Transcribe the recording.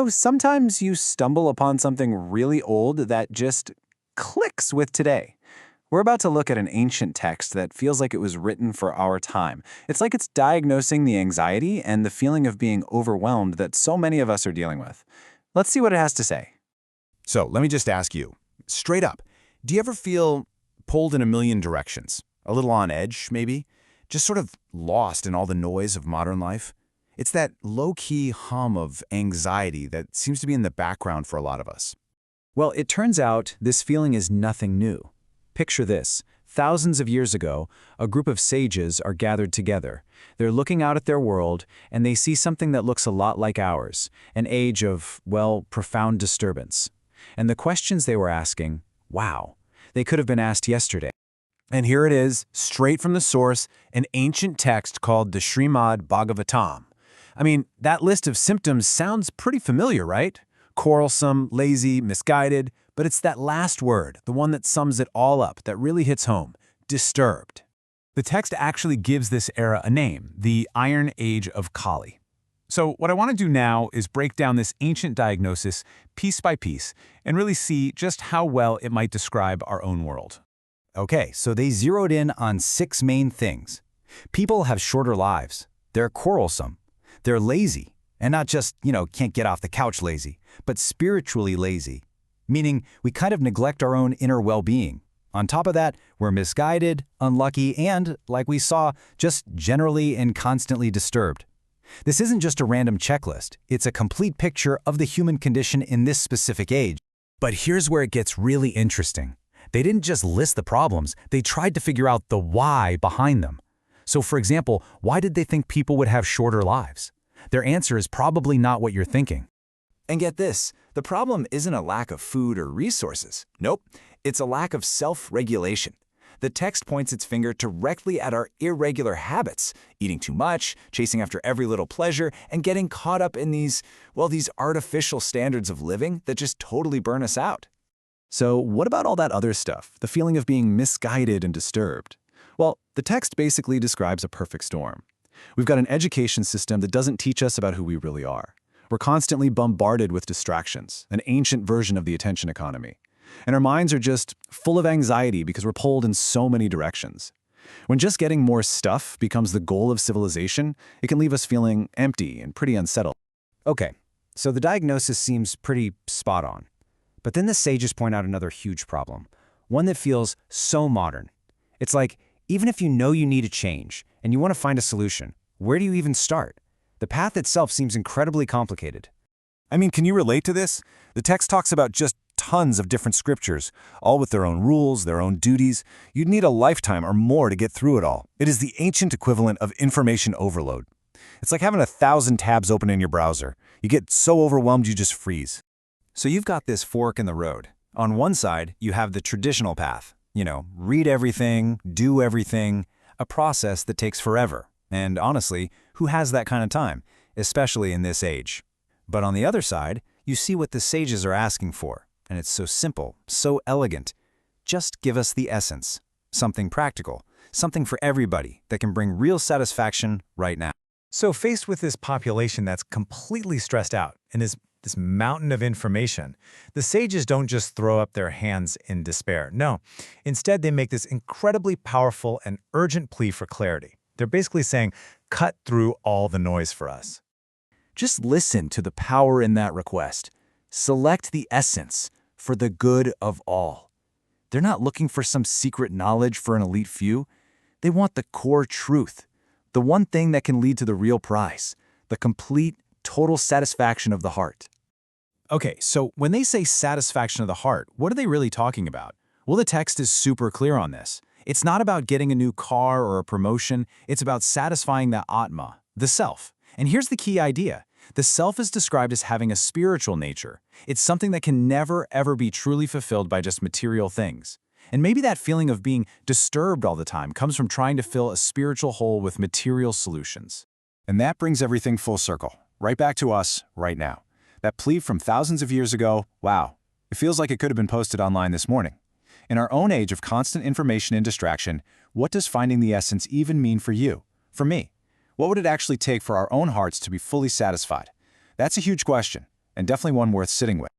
Sometimes you stumble upon something really old that just clicks with today. We're about to look at an ancient text that feels like it was written for our time. It's like it's diagnosing the anxiety and the feeling of being overwhelmed that so many of us are dealing with. Let's see what it has to say. So let me just ask you, straight up, do you ever feel pulled in a million directions? A little on edge, maybe? Just sort of lost in all the noise of modern life? It's that low-key hum of anxiety that seems to be in the background for a lot of us. Well, it turns out this feeling is nothing new. Picture this. Thousands of years ago, a group of sages are gathered together. They're looking out at their world, and they see something that looks a lot like ours, an age of, well, profound disturbance. And the questions they were asking, wow, they could have been asked yesterday. And here it is, straight from the source, an ancient text called the Śrīmad Bhāgavatam. That list of symptoms sounds pretty familiar, right? Quarrelsome, lazy, misguided, but it's that last word, the one that sums it all up, that really hits home, disturbed. The text actually gives this era a name, the Iron Age of Kali. So what I want to do now is break down this ancient diagnosis piece by piece and really see just how well it might describe our own world. Okay, so they zeroed in on 6 main things. People have shorter lives. They're quarrelsome. They're lazy. And not just, can't get off the couch lazy, but spiritually lazy. Meaning we kind of neglect our own inner well-being. On top of that, we're misguided, unlucky, and, like we saw, just generally and constantly disturbed. This isn't just a random checklist. It's a complete picture of the human condition in this specific age. But here's where it gets really interesting. They didn't just list the problems, they tried to figure out the why behind them. So for example, why did they think people would have shorter lives? Their answer is probably not what you're thinking. And get this, the problem isn't a lack of food or resources. Nope, it's a lack of self-regulation. The text points its finger directly at our irregular habits, eating too much, chasing after every little pleasure, and getting caught up in these artificial standards of living that just totally burn us out. So what about all that other stuff, the feeling of being misguided and disturbed? Well, the text basically describes a perfect storm. We've got an education system that doesn't teach us about who we really are. We're constantly bombarded with distractions, an ancient version of the attention economy. And our minds are just full of anxiety because we're pulled in so many directions. When just getting more stuff becomes the goal of civilization, it can leave us feeling empty and pretty unsettled. Okay, so the diagnosis seems pretty spot on. But then the sages point out another huge problem, one that feels so modern. It's like, even if you know you need a change and you want to find a solution, where do you even start? The path itself seems incredibly complicated. Can you relate to this? The text talks about just tons of different scriptures, all with their own rules, their own duties. You'd need a lifetime or more to get through it all. It is the ancient equivalent of information overload. It's like having 1,000 tabs open in your browser. You get so overwhelmed you just freeze. So you've got this fork in the road. On one side, you have the traditional path. Read everything, do everything, a process that takes forever. And honestly, who has that kind of time, especially in this age? But on the other side, you see what the sages are asking for, and it's so simple, so elegant. Just give us the essence, something practical, something for everybody that can bring real satisfaction right now. So faced with this population that's completely stressed out and is this mountain of information, the sages don't just throw up their hands in despair. No, instead they make this incredibly powerful and urgent plea for clarity. They're basically saying, cut through all the noise for us. Just listen to the power in that request. Select the essence for the good of all. They're not looking for some secret knowledge for an elite few. They want the core truth, the one thing that can lead to the real prize, the complete, total satisfaction of the heart. Okay, so when they say satisfaction of the heart, what are they really talking about? Well, the text is super clear on this. It's not about getting a new car or a promotion. It's about satisfying the Atma, the self. And here's the key idea. The self is described as having a spiritual nature. It's something that can never, ever be truly fulfilled by just material things. And maybe that feeling of being disturbed all the time comes from trying to fill a spiritual hole with material solutions. And that brings everything full circle, right back to us, right now. That plea from thousands of years ago, wow, it feels like it could have been posted online this morning. In our own age of constant information and distraction, what does finding the essence even mean for you, for me? What would it actually take for our own hearts to be fully satisfied? That's a huge question. and definitely one worth sitting with.